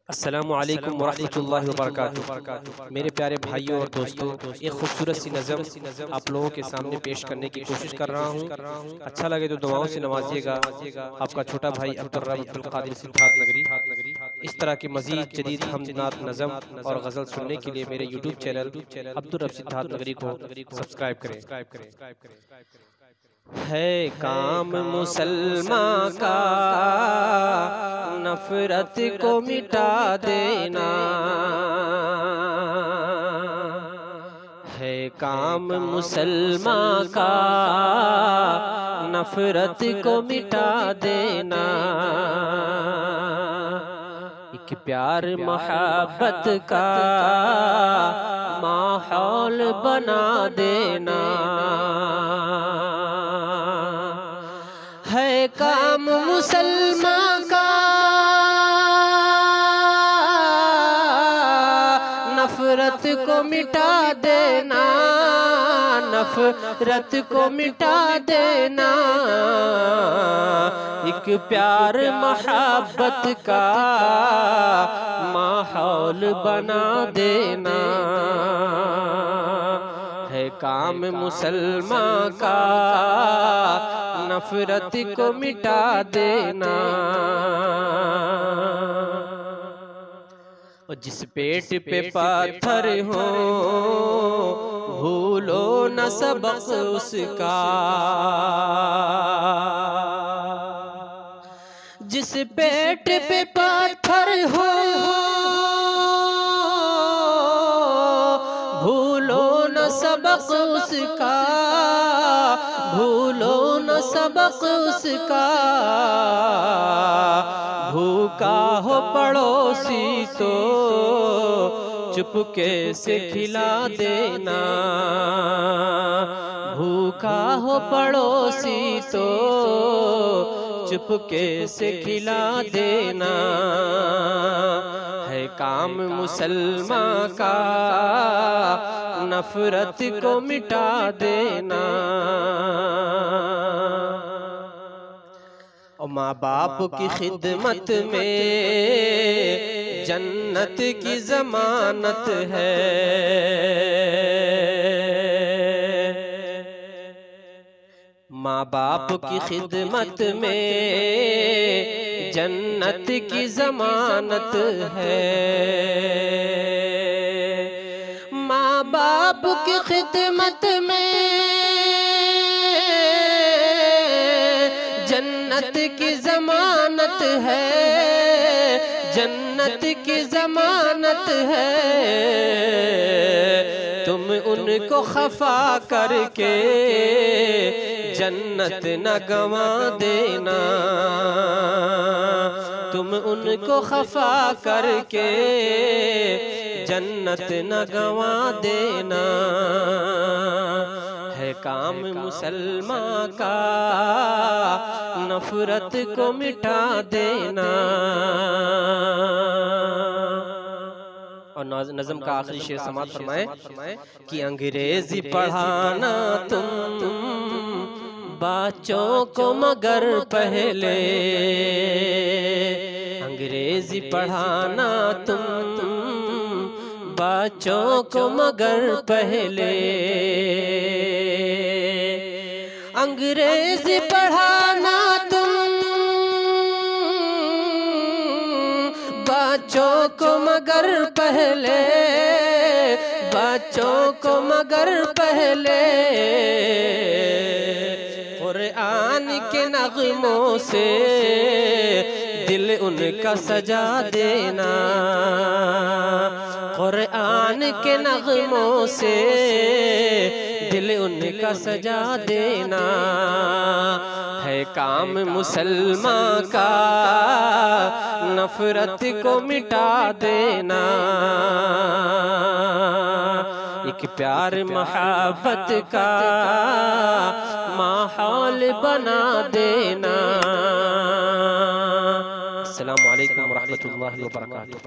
अस्सलामु अलैकुम वरहमतुल्लाहि वबरकातुहू। मेरे प्यारे भाइयों और दोस्तों, एक खूबसूरत सी नज़म आप लोगों के सामने पेश करने की कोशिश कर रहा हूँ। अच्छा लगे तो दुआओं से नवाजिएगा। आपका छोटा भाई अब्दुल रब अब्दुल कादिर सिद्धार्थ नगरी। इस तरह की मज़ीद जदीद हमदनात नज़म और गज़ल सुनने के लिए मेरे यूट्यूब चैनल अब्दुल रब सिद्धार्थ नगरी को सब्सक्राइब करें। है काम मुसलमान का नफरत को मिटा देना, है काम मुसलमान का नफरत को मिटा देना। एक प्यार मोहब्बत का माहौल बना देना, है काम मुसलमान का नफरत को मिटा देना, नफरत को मिटा देना। एक प्यार मोहब्बत का माहौल बना देना, है काम मुसलमान का नफरत को मिटा देना। और जिस पेट पे पत्थर हो भूलो न सबक उसका, जिस पेट पे पत्थर हो भूलो न सबक उसका, भूलो न सबक उसका। भूखा हो पड़ोसी तो चुपके से खिला देना, भूखा हो पड़ोसी तो चुपके से खिला देना, है काम मुसलमान का नफरत को मिटा देना। और माँ बाप की खिदमत में जन्नत की जमानत है, माँ बाप की खिदमत में जन्नत की जमानत है, माँ बाप की खिदमत में जन्नत की जमानत है, जन्नत की जमानत है। तुम उनको खफा करके जन्नत न गंवा देना, तुम उनको खफा करके जन्नत न गंवा देना, है काम मुसलमान का नफरत को मिटा देना। और नज़म का आखिरी शेर समात फरमाए कि अंग्रेजी पढ़ाना तुम बच्चों को मगर पहले, अंग्रेजी पढ़ाना तुम बच्चों को मगर पहले, अंग्रेजी पढ़ाना तुम बच्चों को मगर पहले, बच्चों को मगर पहले। कुरान के नग़मों से दिल उनका सजा देना, कुरान के नग़मों से दिल उनका सजा देना, है काम मुसलमान का नफरत को मिटा देना। एक प्यार मोहब्बत का माहौल बना देना। अस्सलामु अलैकुम वरहमतुल्लाहि वबरकातुहू।